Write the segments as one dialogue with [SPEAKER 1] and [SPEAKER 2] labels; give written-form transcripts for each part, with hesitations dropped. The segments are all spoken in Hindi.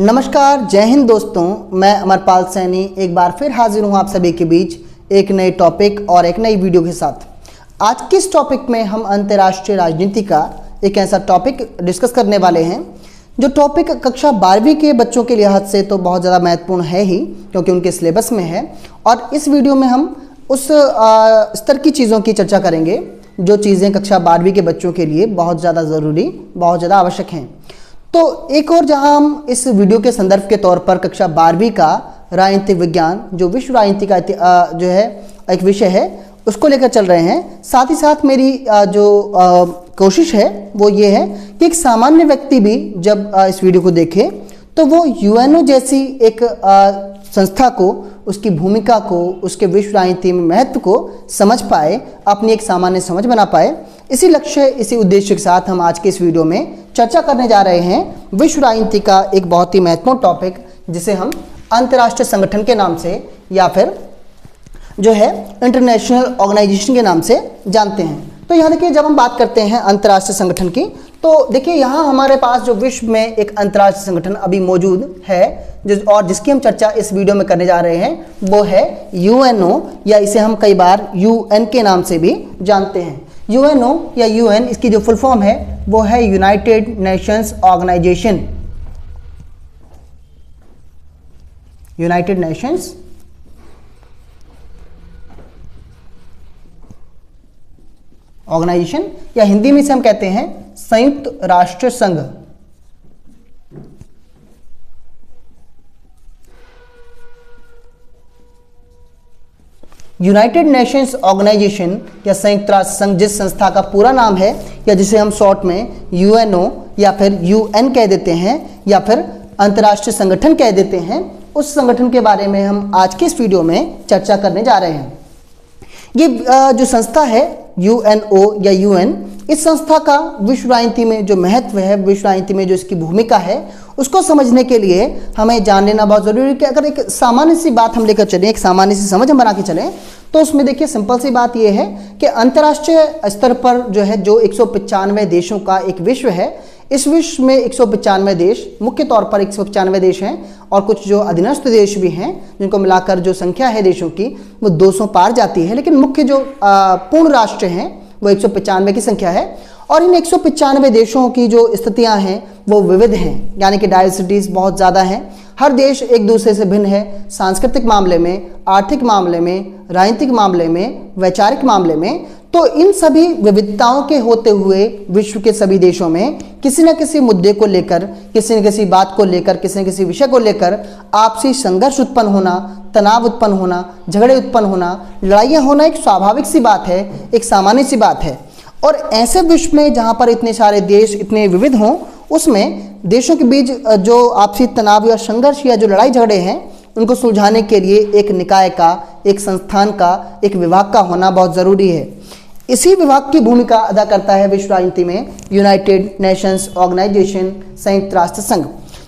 [SPEAKER 1] नमस्कार, जय हिंद दोस्तों। मैं अमरपाल सैनी एक बार फिर हाजिर हूँ आप सभी के बीच एक नए टॉपिक और एक नई वीडियो के साथ। आज के इस टॉपिक में हम अंतर्राष्ट्रीय राजनीति का एक ऐसा टॉपिक डिस्कस करने वाले हैं जो टॉपिक कक्षा 12वीं के बच्चों के लिहाज से तो बहुत ज़्यादा महत्वपूर्ण है ही, क्योंकि उनके सिलेबस में है। और इस वीडियो में हम उस स्तर की चीज़ों की चर्चा करेंगे जो चीज़ें कक्षा 12वीं के बच्चों के लिए बहुत ज़्यादा ज़रूरी, बहुत ज़्यादा आवश्यक हैं। तो एक और जहां हम इस वीडियो के संदर्भ के तौर पर कक्षा 12वीं का राजनीतिक विज्ञान जो विश्व राजनीति का जो है एक विषय है उसको लेकर चल रहे हैं। साथ ही साथ मेरी जो कोशिश है वो ये है कि एक सामान्य व्यक्ति भी जब इस वीडियो को देखे तो वो यूएनओ जैसी एक संस्था को, उसकी भूमिका को, उसके विश्व राजनीति में महत्व को समझ पाए, अपनी एक सामान्य समझ बना पाए। इसी लक्ष्य, इसी उद्देश्य के साथ हम आज के इस वीडियो में चर्चा करने जा रहे हैं विश्व राजनीति का एक बहुत ही महत्वपूर्ण टॉपिक जिसे हम अंतर्राष्ट्रीय संगठन के नाम से या फिर जो है इंटरनेशनल ऑर्गेनाइजेशन के नाम से जानते हैं। तो यहाँ देखिए, जब हम बात करते हैं अंतर्राष्ट्रीय संगठन की तो देखिए यहाँ हमारे पास जो विश्व में एक अंतर्राष्ट्रीय संगठन अभी मौजूद है और जिसकी हम चर्चा इस वीडियो में करने जा रहे हैं वो है यूएनओ, या इसे हम कई बार यूएन के नाम से भी जानते हैं। यूएनओ या यूएन, इसकी जो फुल फॉर्म है वो है United Nations Organisation. United Nations Organisation, या हिंदी में इसे हम कहते हैं संयुक्त राष्ट्र संघ। यूनाइटेड नेशंस ऑर्गेनाइजेशन या संयुक्त राष्ट्र संघ जिस संस्था का पूरा नाम है या जिसे हम शॉर्ट में यूएनओ या फिर यूएन कह देते हैं या फिर अंतर्राष्ट्रीय संगठन कह देते हैं, उस संगठन के बारे में हम आज के इस वीडियो में चर्चा करने जा रहे हैं। ये जो संस्था है यूएनओ या यूएन, इस संस्था का विश्व राजनीति में जो महत्व है, विश्व राजनीति में जो इसकी भूमिका है, उसको समझने के लिए हमें जान लेना बहुत ज़रूरी है कि अगर एक सामान्य सी बात हम लेकर चलें, एक सामान्य सी समझ हम बना के चलें, तो उसमें देखिए सिंपल सी बात यह है कि अंतर्राष्ट्रीय स्तर पर जो है जो 195 देशों का एक विश्व है, इस विश्व में 195 देश, मुख्य तौर पर 195 देश हैं और कुछ जो अधीनस्थ देश भी हैं जिनको मिलाकर जो संख्या है देशों की वो 200 पार जाती है। लेकिन मुख्य जो पूर्ण राष्ट्र हैं वो 195 की संख्या है। और इन 195 देशों की जो स्थितियां हैं वो विविध हैं, यानी कि डाइवर्सिटीज़ बहुत ज़्यादा हैं। हर देश एक दूसरे से भिन्न है, सांस्कृतिक मामले में, आर्थिक मामले में, राजनीतिक मामले में, वैचारिक मामले में। तो इन सभी विविधताओं के होते हुए विश्व के सभी देशों में किसी न किसी मुद्दे को लेकर, किसी न किसी बात को लेकर, किसी न किसी विषय को लेकर आपसी संघर्ष उत्पन्न होना, तनाव उत्पन्न होना, झगड़े उत्पन्न होना, लड़ाइयाँ होना एक स्वाभाविक सी बात है, एक सामान्य सी बात है। और ऐसे विश्व में जहाँ पर इतने सारे देश इतने विविध हों, उसमें देशों के बीच जो आपसी तनाव या संघर्ष या जो लड़ाई झगड़े हैं उनको सुलझाने के लिए एक निकाय का, एक संस्थान का, एक विभाग का होना बहुत ज़रूरी है। इसी विभाग की भूमिका अदा करता है विश्व राजनीति में यूनाइटेड नेशंस ऑर्गेनाइजेशन, संयुक्त राष्ट्र संघ।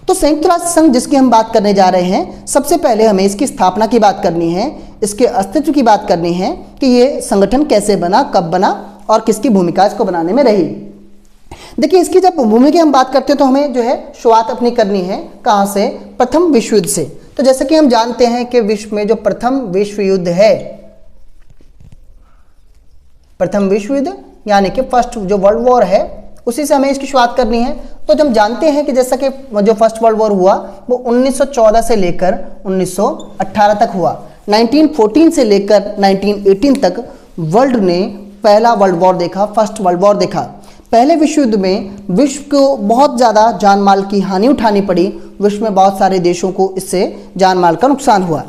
[SPEAKER 1] तो संयुक्त राष्ट्र संघ जिसकी हम बात करने जा रहे हैं, सबसे पहले हमें इसकी स्थापना की बात करनी है, इसके अस्तित्व की बात करनी है कि ये संगठन कैसे बना, कब बना और किसकी भूमिका इसको बनाने में रही। देखिए, इसकी जब भूमिका की हम बात करते हैं तो हमें जो है शुरुआत अपनी करनी है कहाँ से? प्रथम विश्व युद्ध से। तो जैसे कि हम जानते हैं कि विश्व में जो प्रथम विश्व युद्ध है, प्रथम विश्व युद्ध यानी कि फर्स्ट जो वर्ल्ड वॉर है, उसी से हमें इसकी शुरुआत करनी है। तो जब जानते हैं कि जैसा कि जो फर्स्ट वर्ल्ड वॉर हुआ वो 1914 से लेकर 1918 तक हुआ। 1914 से लेकर 1918 तक वर्ल्ड ने पहला वर्ल्ड वॉर देखा, फर्स्ट वर्ल्ड वॉर देखा। पहले विश्व युद्ध में विश्व को बहुत ज़्यादा जान माल की हानि उठानी पड़ी, विश्व में बहुत सारे देशों को इससे जान माल का नुकसान हुआ।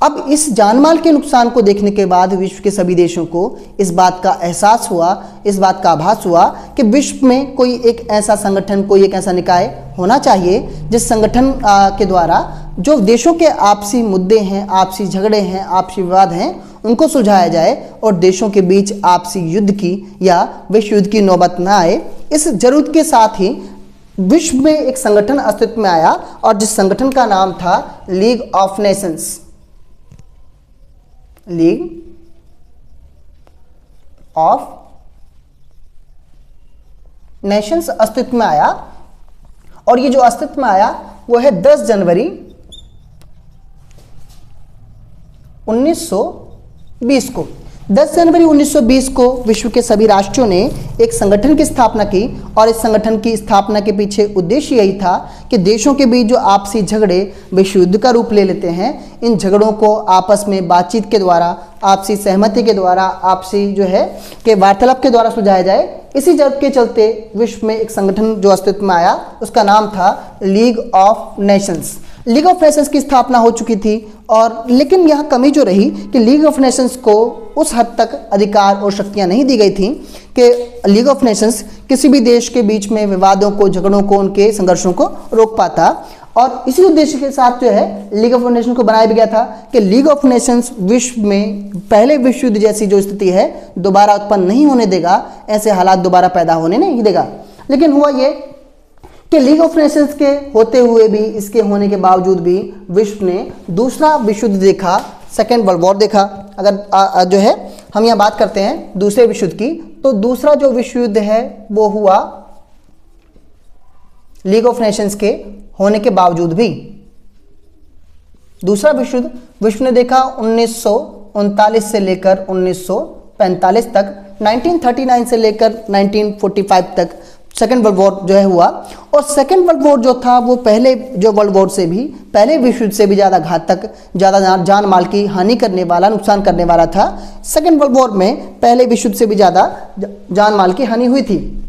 [SPEAKER 1] अब इस जानमाल के नुकसान को देखने के बाद विश्व के सभी देशों को इस बात का एहसास हुआ, इस बात का आभास हुआ कि विश्व में कोई एक ऐसा संगठन, कोई एक ऐसा निकाय होना चाहिए जिस संगठन के द्वारा जो देशों के आपसी मुद्दे हैं, आपसी झगड़े हैं, आपसी विवाद हैं, उनको सुलझाया जाए और देशों के बीच आपसी युद्ध की या विश्व युद्ध की नौबत न आए। इस जरूरत के साथ ही विश्व में एक संगठन अस्तित्व में आया और जिस संगठन का नाम था league of Nations. League of Nations अस्तित्व में आया और ये जो अस्तित्व में आया वो है 10 जनवरी 1920 को। 10 जनवरी 1920 को विश्व के सभी राष्ट्रों ने एक संगठन की स्थापना की और इस संगठन की स्थापना के पीछे उद्देश्य यही था कि देशों के बीच जो आपसी झगड़े विश्व युद्ध का रूप ले लेते हैं, इन झगड़ों को आपस में बातचीत के द्वारा, आपसी सहमति के द्वारा, आपसी जो है कि वार्तालाप के द्वारा सुलझाया जाए। इसी जरूरत के चलते विश्व में एक संगठन जो अस्तित्व में आया, उसका नाम था league of Nations. League of Nations की स्थापना हो चुकी थी और लेकिन यहाँ कमी जो रही कि लीग ऑफ नेशंस को उस हद तक अधिकार और शक्तियाँ नहीं दी गई थी कि लीग ऑफ नेशंस किसी भी देश के बीच में विवादों को, झगड़ों को, उनके संघर्षों को रोक पाता। और इसी उद्देश्य के साथ जो है लीग ऑफ नेशंस को बनाया भी गया था कि लीग ऑफ नेशंस विश्व में पहले विश्व युद्ध जैसी जो स्थिति है दोबारा उत्पन्न नहीं होने देगा, ऐसे हालात दोबारा पैदा होने नहीं देगा। लेकिन हुआ ये कि लीग ऑफ नेशंस के होते हुए भी, इसके होने के बावजूद भी विश्व ने दूसरा विश्व युद्ध देखा, सेकेंड वर्ल्ड वॉर देखा। अगर जो है हम यहाँ बात करते हैं दूसरे विश्व युद्ध की, तो दूसरा जो विश्व युद्ध है वो हुआ लीग ऑफ नेशंस के होने के बावजूद भी। दूसरा विश्व युद्ध विश्व ने देखा 1939 से लेकर 1945 तक, 1939 से लेकर 1945 तक सेकेंड वर्ल्ड वॉर जो है हुआ। और सेकेंड वर्ल्ड वॉर जो था वो पहले जो वर्ल्ड वॉर से भी, पहले विश्व युद्ध से भी ज़्यादा घातक, ज़्यादा जान माल की हानि करने वाला, नुकसान करने वाला था। सेकेंड वर्ल्ड वॉर में पहले विश्व युद्ध से भी ज़्यादा जान माल की हानि हुई थी।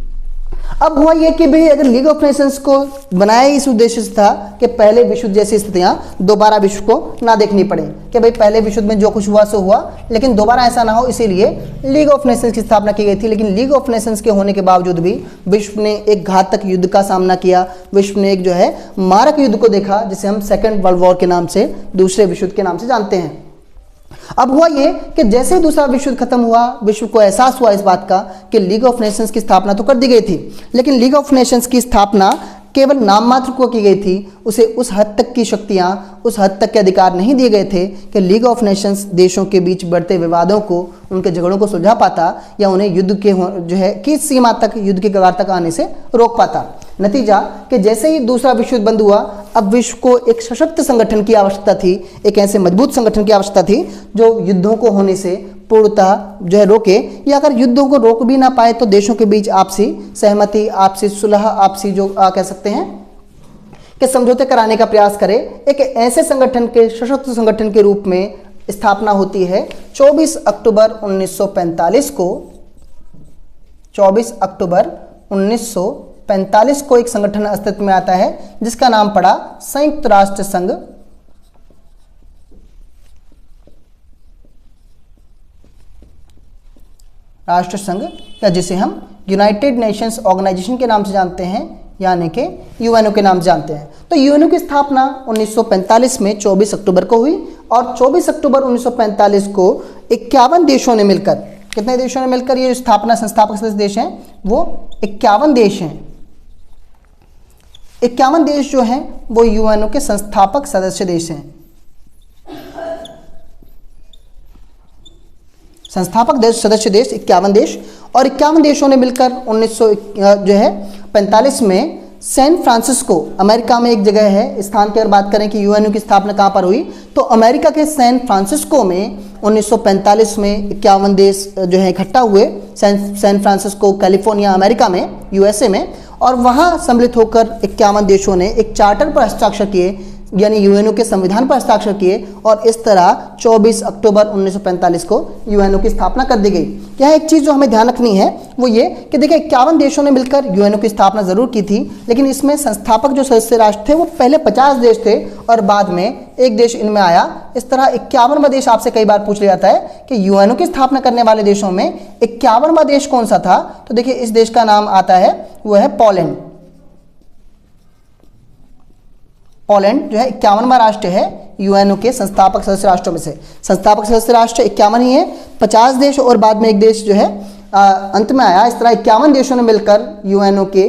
[SPEAKER 1] अब हुआ ये कि भाई अगर लीग ऑफ नेशंस को बनाया इस उद्देश्य से था कि पहले विश्व जैसी स्थितियां दोबारा विश्व को ना देखनी पड़े, कि भाई पहले विश्व में जो कुछ हुआ सो हुआ, लेकिन दोबारा ऐसा ना हो, इसीलिए लीग ऑफ नेशंस की स्थापना की गई थी। लेकिन लीग ऑफ नेशंस के होने के बावजूद भी विश्व ने एक घातक युद्ध का सामना किया। विश्व ने एक जो है मारक युद्ध को देखा, जिसे हम सेकेंड वर्ल्ड वॉर के नाम से, दूसरे विश्व युद्ध के नाम से जानते हैं। अब हुआ ये कि जैसे ही दूसरा विश्व युद्ध खत्म हुआ, विश्व को एहसास हुआ इस बात का कि लीग ऑफ नेशंस की स्थापना तो कर दी गई थी, लेकिन लीग ऑफ नेशंस की स्थापना केवल नाम मात्र को की गई थी। उसे उस हद तक की शक्तियां, उस हद तक के अधिकार नहीं दिए गए थे कि लीग ऑफ नेशंस देशों के बीच बढ़ते विवादों को, उनके झगड़ों को सुलझा पाता या उन्हें युद्ध के जो है किस सीमा तक, युद्ध की कगार तक आने से रोक पाता। नतीजा कि जैसे ही दूसरा विश्व युद्ध बंद हुआ, अब विश्व को एक सशक्त संगठन की आवश्यकता थी, एक ऐसे मजबूत संगठन की आवश्यकता थी जो युद्धों को होने से पूर्णतः जो है रोके, या अगर युद्धों को रोक भी ना पाए तो देशों के बीच आपसी सहमति, आपसी सुलह, आपसी जो कह सकते हैं कि समझौते कराने का प्रयास करे। एक ऐसे संगठन के, सशक्त संगठन के रूप में स्थापना होती है 24 अक्टूबर 1945 को। 24 अक्टूबर 1945 को एक संगठन अस्तित्व में आता है जिसका नाम पड़ा संयुक्त राष्ट्र संघ। राष्ट्र संघ, या जिसे हम यूनाइटेड नेशंस ऑर्गेनाइजेशन के नाम से जानते हैं, यानी कि यूएनओ के नाम से जानते हैं। तो यूएनओ की स्थापना 1945 में 24 अक्टूबर को हुई और 24 अक्टूबर 1945 को 51 देशों ने मिलकर, कितने देशों ने मिलकर ये स्थापना, संस्थापक सदस्य देश हैं वो 51 देश हैं। 51 देश जो हैं वो यूएनओ के संस्थापक सदस्य देश हैं। संस्थापक देश, सदस्य देश 51 देश, और 51 देशों ने मिलकर 1945 में सैन फ्रांसिस्को, अमेरिका में एक जगह है, स्थान की अगर बात करें कि यूएनओ की स्थापना कहाँ पर हुई, तो अमेरिका के सैन फ्रांसिस्को में 1945 में 51 देश जो है इकट्ठा हुए। सैन फ्रांसिस्को कैलिफोर्निया, अमेरिका में, यूएसए में, और वहाँ सम्मिलित होकर 51 देशों ने एक चार्टर पर हस्ताक्षर किए, यानी यूएनओ के संविधान पर हस्ताक्षर किए, और इस तरह 24 अक्टूबर 1945 को यूएनओ की स्थापना कर दी गई। यहाँ एक चीज़ जो हमें ध्यान रखनी है वो ये कि देखिए 51 देशों ने मिलकर यूएनओ की स्थापना जरूर की थी, लेकिन इसमें संस्थापक जो सदस्य राष्ट्र थे वो पहले 50 देश थे और बाद में एक देश इनमें आया। इस तरह 51वां देश आपसे कई बार पूछ लिया जाता है कि यूएनओ की स्थापना करने वाले देशों में 51वां देश कौन सा था, तो देखिए इस देश का नाम आता है, वो है पोलैंड। पोलैंड जो है 51वां राष्ट्र है यूएनओ के संस्थापक सदस्य राष्ट्रों में से। संस्थापक सदस्य राष्ट्र 51 ही है, 50 देश और बाद में एक देश जो है अंत में आया। इस तरह 51 देशों ने मिलकर यूएनओ के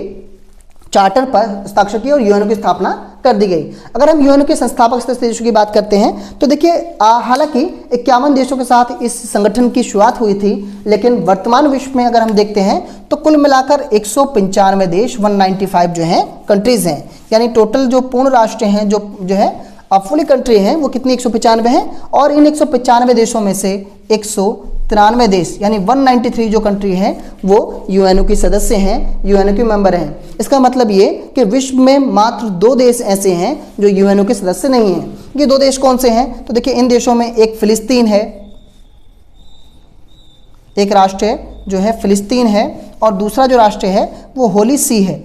[SPEAKER 1] चार्टर पर हस्ताक्षर किए और यूएनओ की स्थापना कर दी गई। अगर हम यूएनओ के संस्थापक सदस्य देशों की बात करते हैं तो देखिए हालांकि 51 देशों के साथ इस संगठन की शुरुआत हुई थी, लेकिन वर्तमान विश्व में अगर हम देखते हैं तो कुल मिलाकर 195 देश 195 जो हैं कंट्रीज हैं, यानी टोटल जो पूर्ण राष्ट्र हैं जो है फुली कंट्री हैं वो कितनी 195 हैं। और इन 195 देशों में से 193 देश यानी 193 जो कंट्री हैं वो यूएनओ की सदस्य हैं, यूएनओ के मेंबर हैं। इसका मतलब ये कि विश्व में मात्र 2 देश ऐसे हैं जो यूएनओ के सदस्य नहीं हैं। ये 2 देश कौन से हैं? तो देखिए इन देशों में एक फिलिस्तीन है, एक राष्ट्र है जो है फिलिस्तीन है, और दूसरा जो राष्ट्र है वो होली सी है,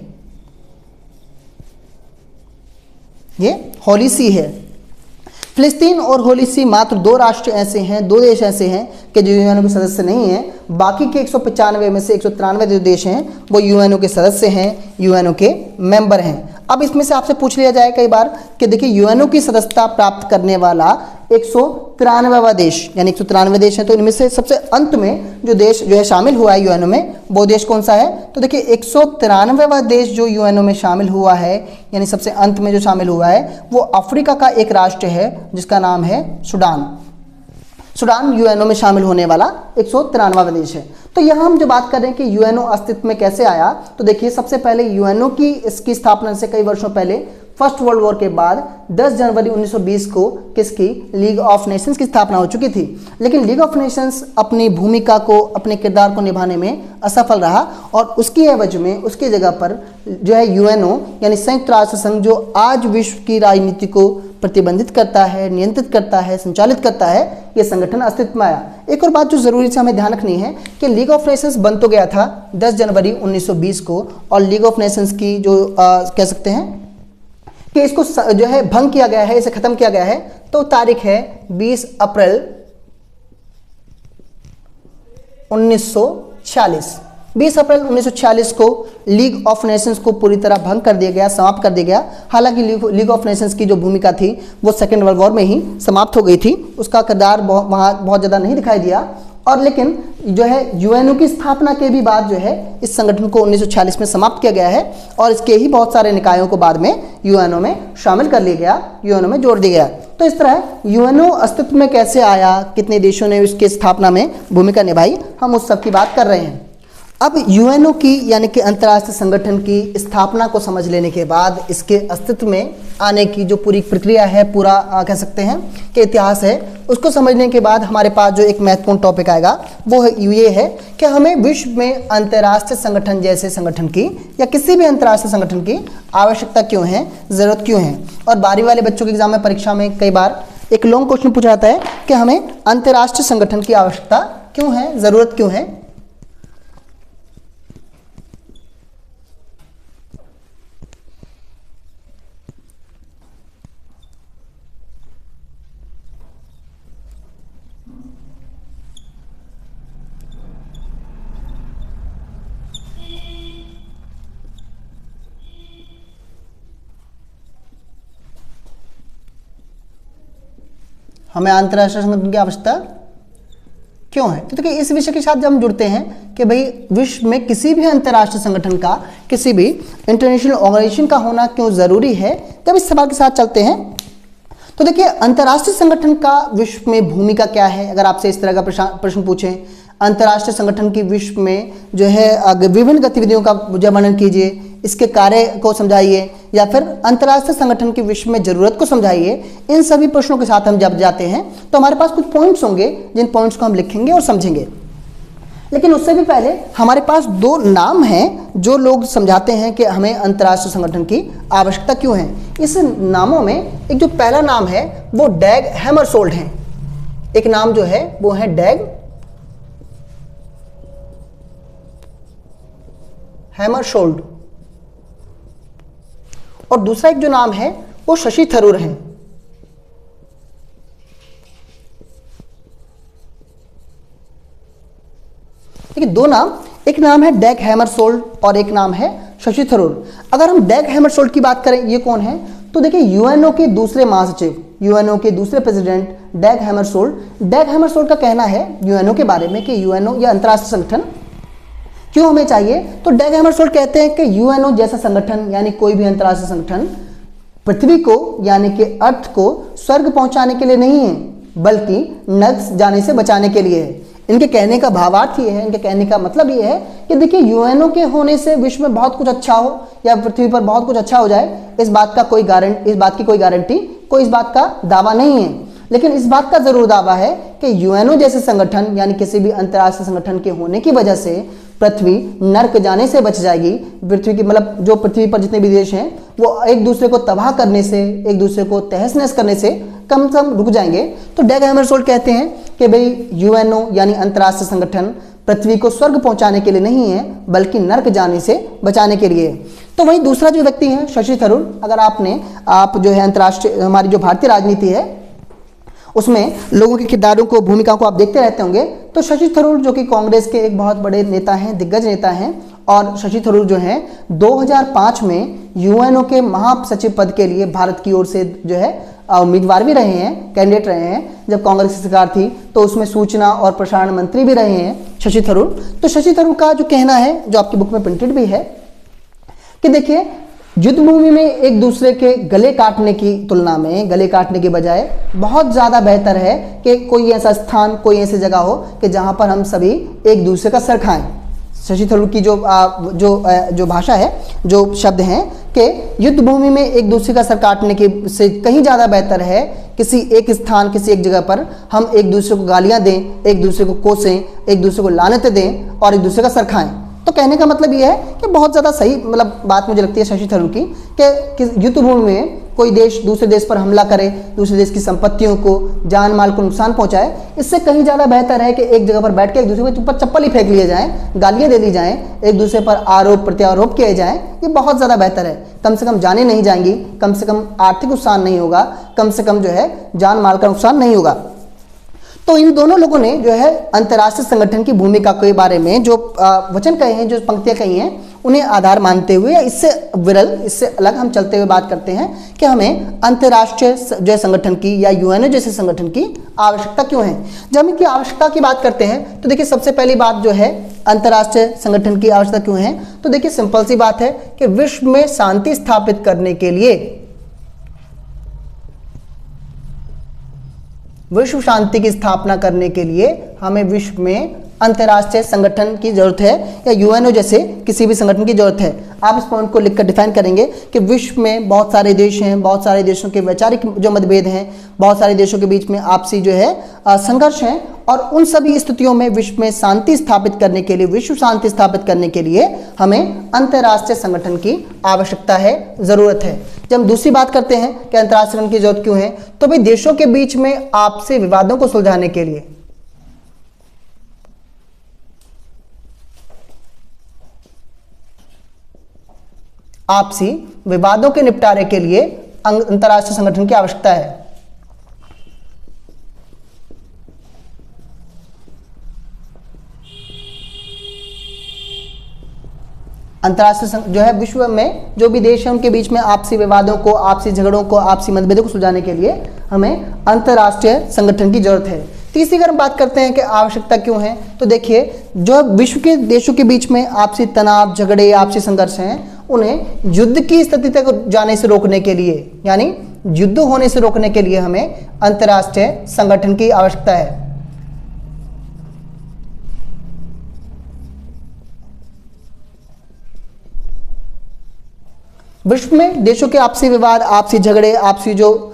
[SPEAKER 1] ये होली सी है। फिलिस्तीन और होली सी मात्र 2 राष्ट्र ऐसे हैं, 2 देश ऐसे हैं कि जो यूएनओ के सदस्य नहीं हैं। बाकी के 195 में से 193 जो देश हैं वो यूएनओ के सदस्य हैं, यूएनओ के मेंबर हैं। अब इसमें से आपसे पूछ लिया जाए कई बार कि देखिए यूएनओ की सदस्यता प्राप्त करने वाला 193वां देश यानी 193 देश हैं, तो इनमें से सबसे अंत में जो देश जो है शामिल हुआ है यूएनओ में वो देश कौन सा है? तो देखिए 193वां देश जो यूएनओ में शामिल हुआ है यानी सबसे अंत में जो शामिल हुआ है वो अफ्रीका का एक राष्ट्र है जिसका नाम है सूडान। सूडान यूएनओ में शामिल होने वाला 193वां देश है। तो यहाँ हम जो बात कर रहे हैं कि यूएनओ अस्तित्व में कैसे आया, तो देखिए सबसे पहले यूएनओ की इसकी स्थापना से कई वर्षों पहले फर्स्ट वर्ल्ड वॉर के बाद 10 जनवरी 1920 को किसकी लीग ऑफ नेशंस की स्थापना हो चुकी थी। लेकिन लीग ऑफ नेशंस अपनी भूमिका को, अपने किरदार को निभाने में असफल रहा और उसकी एवज में उसकी जगह पर जो है यूएनओ यानी संयुक्त राष्ट्र संघ जो आज विश्व की राजनीति को प्रतिबंधित करता है, नियंत्रित करता है, संचालित करता है, ये संगठन अस्तित्व में आया। एक और बात जो जरूरी से हमें ध्यान रखनी है कि लीग ऑफ नेशंस बन तो गया था 10 जनवरी 1920 को, और लीग ऑफ नेशंस की जो कह सकते हैं कि इसको जो है भंग किया गया है, इसे खत्म किया गया है, तो तारीख है 20 अप्रैल 1946। 20 अप्रैल 1946 को लीग ऑफ नेशंस को पूरी तरह भंग कर दिया गया, समाप्त कर दिया गया। हालांकि लीग ऑफ नेशंस की जो भूमिका थी वो सेकेंड वर्ल्ड वॉर में ही समाप्त हो गई थी, उसका किरदार वहाँ बहुत ज़्यादा नहीं दिखाई दिया। और लेकिन जो है यूएनओ की स्थापना के भी बाद जो है इस संगठन को 1946 में समाप्त किया गया है और इसके ही बहुत सारे निकायों को बाद में यूएनओ में शामिल कर लिया गया, यूएनओ में जोड़ दिया गया। तो इस तरह यूएनओ अस्तित्व में कैसे आया, कितने देशों ने इसकी स्थापना में भूमिका निभाई, हम उस सब की बात कर रहे हैं। अब यूएनओ की यानी कि अंतर्राष्ट्रीय संगठन की स्थापना को समझ लेने के बाद इसके अस्तित्व में आने की जो पूरी प्रक्रिया है, पूरा कह सकते हैं कि इतिहास है, उसको समझने के बाद हमारे पास जो एक महत्वपूर्ण टॉपिक आएगा वो ये है कि हमें विश्व में अंतर्राष्ट्रीय संगठन जैसे संगठन की या किसी भी अंतर्राष्ट्रीय संगठन की आवश्यकता क्यों है, ज़रूरत क्यों है। और 12वीं वाले बच्चों के एग्जाम में, परीक्षा में कई बार एक लॉन्ग क्वेश्चन पूछा जाता है कि हमें अंतर्राष्ट्रीय संगठन की आवश्यकता क्यों है, ज़रूरत क्यों है। हमें अंतर्राष्ट्रीय संगठन की आवश्यकता क्यों है। तो देखिए इस विषय के साथ जब हम जुड़ते हैं कि भाई विश्व में किसी भी अंतर्राष्ट्रीय संगठन का, किसी भी इंटरनेशनल ऑर्गेनाइजेशन का होना क्यों जरूरी है, जब इस सवाल के साथ चलते हैं तो देखिए अंतर्राष्ट्रीय संगठन का विश्व में भूमिका क्या है। अगर आपसे इस तरह का प्रश्न पूछें, अंतर्राष्ट्रीय संगठन की विश्व में जो है विभिन्न गतिविधियों का वर्णन कीजिए, इसके कार्य को समझाइए, या फिर अंतर्राष्ट्रीय संगठन की विश्व में जरूरत को समझाइए। इन सभी प्रश्नों के साथ हम जब जाते हैं तो हमारे पास कुछ पॉइंट्स होंगे जिन पॉइंट्स को हम लिखेंगे और समझेंगे। लेकिन उससे भी पहले हमारे पास 2 नाम हैं जो लोग समझाते हैं कि हमें अंतर्राष्ट्रीय संगठन की आवश्यकता क्यों है। इस नामों में एक जो पहला नाम है वो डैग हैमरशोल्ड है। एक नाम जो है वो है डैग हैमरशोल्ड, और दूसरा एक जो नाम है वो शशि थरूर है। देखिए 2 नाम, एक नाम है डैग हैमरशोल्ड और एक नाम है शशि थरूर। अगर हम डैग हैमरशोल्ड की बात करें, ये कौन है, तो देखिए यूएनओ के दूसरे महासचिव, यूएनओ के दूसरे प्रेसिडेंट डैग हैमरशोल्ड। डैग हैमरशोल्ड का कहना है यूएनओ के बारे में कि यूएनओ या अंतर्राष्ट्रीय संगठन क्यों हमें चाहिए? तो डैग हैमरशोल्ड कहते हैं कि यूएनओ जैसा संगठन यानी कोई भी अंतर्राष्ट्रीय संगठन पृथ्वी को यानी कि अर्थ को स्वर्ग पहुंचाने के लिए नहीं है, बल्कि नर्क जाने से बचाने के लिए है। इनके कहने का भावार्थ ये है, इनके कहने का मतलब ये है कि देखिए यूएनओ के होने से विश्व में बहुत कुछ अच्छा हो या पृथ्वी पर बहुत कुछ अच्छा हो जाए, इस बात की कोई गारंटी, कोई इस बात का दावा नहीं है। लेकिन इस बात का जरूर दावा है कि यूएनओ जैसे संगठन यानी किसी भी अंतर्राष्ट्रीय संगठन के होने की वजह से पृथ्वी नर्क जाने से बच जाएगी। पृथ्वी की मतलब जो पृथ्वी पर जितने भी देश हैं वो एक दूसरे को तबाह करने से, एक दूसरे को तहस नहस करने से कम से कम रुक जाएंगे। तो डैग हैमरशोल्ड कहते हैं कि भाई यूएनओ यानी अंतर्राष्ट्रीय संगठन पृथ्वी को स्वर्ग पहुंचाने के लिए नहीं है, बल्कि नर्क जाने से बचाने के लिए है। तो वहीं दूसरा जो व्यक्ति है शशि थरूर, अगर आप जो है अंतर्राष्ट्रीय हमारी जो भारतीय राजनीति है उसमें लोगों के किरदारों को, भूमिका को आप देखते रहते होंगे। तो शशि थरूर जो कि कांग्रेस के एक बहुत बड़े नेता हैं, दिग्गज नेता हैं, और शशि थरूर जो हैं 2005 में यूएनओ के महासचिव पद के लिए भारत की ओर से जो है उम्मीदवार भी रहे हैं, कैंडिडेट रहे हैं। जब कांग्रेस की सरकार थी तो उसमें सूचना और प्रसारण मंत्री भी रहे हैं शशि थरूर। तो शशि थरूर का जो कहना है, जो आपकी बुक में प्रिंटेड भी है, कि देखिए युद्ध भूमि में एक दूसरे के गले काटने की तुलना में, गले काटने के बजाय बहुत ज़्यादा बेहतर है कि कोई ऐसा स्थान, कोई ऐसी जगह हो कि जहाँ पर हम सभी एक दूसरे का सर खाएं। शशि थरूर की जो भाषा है, जो शब्द हैं कि युद्ध भूमि में एक दूसरे का सर काटने के से कहीं ज़्यादा बेहतर है किसी एक स्थान, किसी एक जगह पर हम एक दूसरे को गालियाँ दें, एक दूसरे को कोसें, एक दूसरे को लानतें दें और एक दूसरे का सर खाएं। तो कहने का मतलब ये है कि बहुत ज़्यादा सही मतलब बात मुझे लगती है शशि थरूर की कि युद्ध भूमि में कोई देश दूसरे देश पर हमला करे, दूसरे देश की संपत्तियों को, जान माल को नुकसान पहुंचाए, इससे कहीं ज़्यादा बेहतर है कि एक जगह पर बैठ के एक दूसरे के ऊपर चप्पल ही फेंक लिए जाएं, गालियाँ दे दी जाएं, एक दूसरे पर आरोप प्रत्यारोप किए जाएं। ये बहुत ज़्यादा बेहतर है। कम से कम जानें नहीं जाएंगी, कम से कम आर्थिक नुकसान नहीं होगा, कम से कम जो है जान माल का नुकसान नहीं होगा। तो इन दोनों लोगों ने जो है अंतर्राष्ट्रीय संगठन की भूमिका के बारे में जो वचन कहे हैं, जो पंक्तियां कही हैं, उन्हें आधार मानते हुए इससे विरल, इससे अलग हम चलते हुए बात करते हैं कि हमें अंतर्राष्ट्रीय जो संगठन की या यूएनओ जैसे संगठन की आवश्यकता क्यों है। जब हम इनकी आवश्यकता की बात करते हैं तो देखिए सबसे पहली बात जो है अंतर्राष्ट्रीय संगठन की आवश्यकता क्यों है, तो देखिए सिंपल सी बात है कि विश्व में शांति स्थापित करने के लिए, विश्व शांति की स्थापना करने के लिए हमें विश्व में अंतर्राष्ट्रीय संगठन की जरूरत है या यूएनओ जैसे किसी भी संगठन की जरूरत है। आप इस पॉइंट को लिखकर डिफाइन करेंगे कि विश्व में बहुत सारे देश हैं, बहुत सारे देशों के वैचारिक जो मतभेद हैं, बहुत सारे देशों के बीच में आपसी जो है संघर्ष हैं, और उन सभी स्थितियों में विश्व में शांति स्थापित करने के लिए, विश्व शांति स्थापित करने के लिए हमें अंतर्राष्ट्रीय संगठन की आवश्यकता है, ज़रूरत है। जब हम दूसरी बात करते हैं कि अंतर्राष्ट्रीय संगठन की जरूरत क्यों है, तो भाई देशों के बीच में आपसी विवादों को सुलझाने के लिए, आपसी विवादों के निपटारे के लिए अंतर्राष्ट्रीय संगठन की आवश्यकता है। अंतर्राष्ट्रीय जो है विश्व में जो भी देश हैं उनके बीच में आपसी विवादों को, आपसी झगड़ों को, आपसी मतभेदों को सुलझाने के लिए हमें अंतर्राष्ट्रीय संगठन की जरूरत है। तीसरी अगर हम बात करते हैं कि आवश्यकता क्यों है, तो देखिए जो विश्व के देशों के बीच में आपसी तनाव, झगड़े, आपसी संघर्ष हैं, उन्हें युद्ध की स्थिति तक जाने से रोकने के लिए, यानी युद्ध होने से रोकने के लिए हमें अंतर्राष्ट्रीय संगठन की आवश्यकता है। विश्व में देशों के आपसी विवाद, आपसी झगड़े, आपसी जो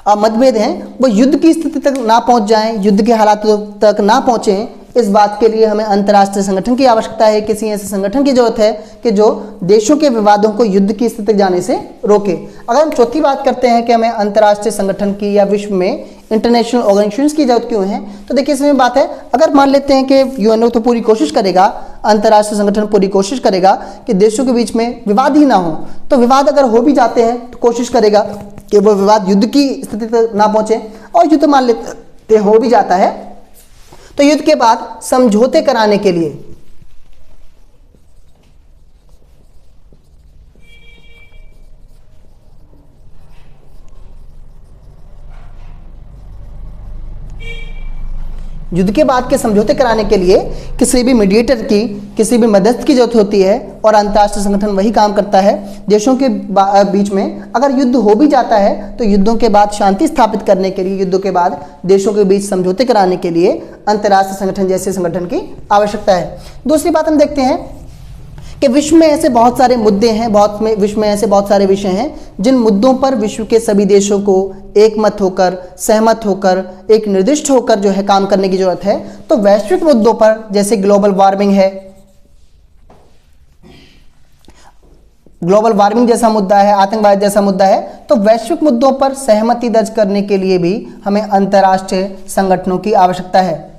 [SPEAKER 1] मतभेद हैं वो युद्ध की स्थिति तक ना पहुंच जाएं, युद्ध के हालातों तक ना पहुंचें, इस बात के लिए हमें अंतर्राष्ट्रीय संगठन की आवश्यकता है। किसी ऐसे संगठन की जरूरत है कि जो देशों के विवादों को युद्ध की स्थिति तक जाने से रोके। अगर हम चौथी बात करते हैं कि हमें अंतर्राष्ट्रीय संगठन की या विश्व में इंटरनेशनल ऑर्गेनाइजेशंस की जरूरत क्यों है, तो देखिए इसमें बात है, अगर मान लेते हैं कि यूएनओ तो पूरी कोशिश करेगा, अंतर्राष्ट्रीय संगठन पूरी कोशिश करेगा कि देशों के बीच में विवाद ही ना हो, तो विवाद अगर हो भी जाते हैं तो कोशिश करेगा कि वो विवाद युद्ध की स्थिति तक ना पहुंचे, और युद्ध मान लेते हो भी जाता है तो युद्ध के बाद समझौते कराने के लिए युद्ध के बाद के समझौते कराने के लिए किसी भी मीडिएटर की, किसी भी मध्यस्थ की जरूरत होती है और अंतर्राष्ट्रीय संगठन वही काम करता है। देशों के बीच में अगर युद्ध हो भी जाता है तो युद्धों के बाद शांति स्थापित करने के लिए, युद्धों के बाद देशों के बीच समझौते कराने के लिए अंतर्राष्ट्रीय संगठन जैसे संगठन की आवश्यकता है। दूसरी बात हम देखते हैं कि विश्व में ऐसे बहुत सारे मुद्दे हैं, विश्व में ऐसे बहुत सारे विषय हैं जिन मुद्दों पर विश्व के सभी देशों को एकमत होकर, सहमत होकर, एक निर्दिष्ट होकर जो है काम करने की जरूरत है। तो वैश्विक मुद्दों पर जैसे ग्लोबल वार्मिंग है, ग्लोबल वार्मिंग जैसा मुद्दा है, आतंकवाद जैसा मुद्दा है, तो वैश्विक मुद्दों पर सहमति दर्ज करने के लिए भी हमें अंतर्राष्ट्रीय संगठनों की आवश्यकता है।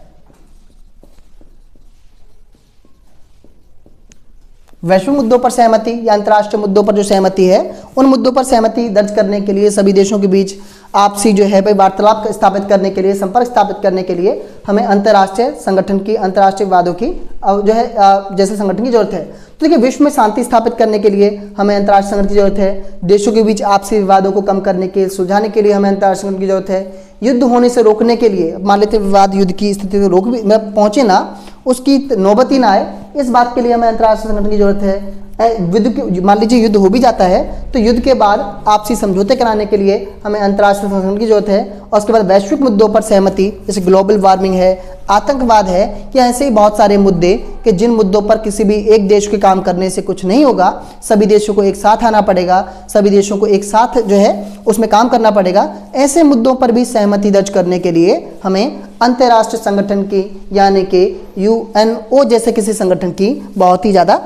[SPEAKER 1] वैश्विक मुद्दों पर सहमति या अंतर्राष्ट्रीय मुद्दों पर जो सहमति है, उन मुद्दों पर सहमति दर्ज करने के लिए सभी देशों के बीच आपसी जो है भाई वार्तालाप स्थापित करने के लिए, संपर्क स्थापित करने के लिए हमें अंतर्राष्ट्रीय संगठन की, अंतर्राष्ट्रीय विवादों की जो है जैसे संगठन की जरूरत है। तो देखिए, विश्व में शांति स्थापित करने के लिए हमें अंतर्राष्ट्रीय संगठन की जरूरत है। देशों के बीच आपसी विवादों को कम करने के, सुलझाने के लिए हमें अंतर्राष्ट्रीय संगठन की जरूरत है। युद्ध होने से रोकने के लिए, मान लेते विवाद युद्ध की स्थिति को रोक भी में पहुंचे ना, उसकी नौबत ही ना आए, इस बात के लिए हमें अंतर्राष्ट्रीय संगठन की जरूरत है। मान लीजिए युद्ध हो भी जाता है तो युद्ध के बाद आपसी समझौते कराने के लिए हमें अंतर्राष्ट्रीय संगठन की जरूरत है। और उसके बाद वैश्विक मुद्दों पर सहमति, जैसे ग्लोबल वार्मिंग है, आतंकवाद है, या ऐसे ही बहुत सारे मुद्दे कि जिन मुद्दों पर किसी भी एक देश के काम करने से कुछ नहीं होगा, सभी देशों को एक साथ आना पड़ेगा, सभी देशों को एक साथ जो है उसमें काम करना पड़ेगा। ऐसे मुद्दों पर भी सहमति दर्ज करने के लिए हमें अंतर्राष्ट्रीय संगठन की, यानी कि यूएनओ जैसे किसी संगठन की बहुत ही ज़्यादा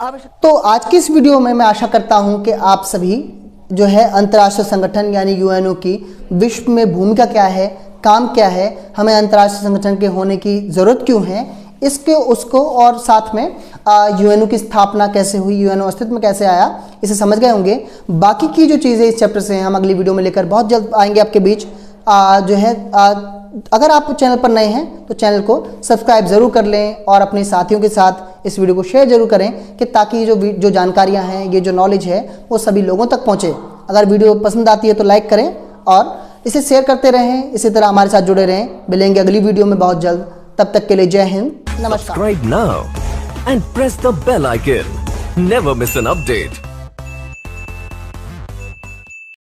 [SPEAKER 1] आवश्यक। तो आज की इस वीडियो में मैं आशा करता हूं कि आप सभी जो है अंतर्राष्ट्रीय संगठन यानी यूएनओ की विश्व में भूमिका क्या है, काम क्या है, हमें अंतर्राष्ट्रीय संगठन के होने की ज़रूरत क्यों है, इसके उसको और साथ में यूएनओ की स्थापना कैसे हुई, यूएनओ अस्तित्व में कैसे आया, इसे समझ गए होंगे। बाकी की जो चीज़ें इस चैप्टर से हैं हम अगली वीडियो में लेकर बहुत जल्द आएंगे आपके बीच। जो है अगर आप चैनल पर नए हैं तो चैनल को सब्सक्राइब ज़रूर कर लें और अपने साथियों के साथ इस वीडियो को शेयर जरूर करें कि ताकि जो जानकारियां हैं, ये जो नॉलेज है वो सभी लोगों तक पहुंचे। अगर वीडियो पसंद आती है तो लाइक करें और इसे शेयर करते रहें। इसी तरह हमारे साथ जुड़े रहें। मिलेंगे अगली वीडियो में बहुत जल्द। तब तक के लिए जय हिंद, नमस्कार।
[SPEAKER 2] Subscribe now and press the bell icon. Never miss an update.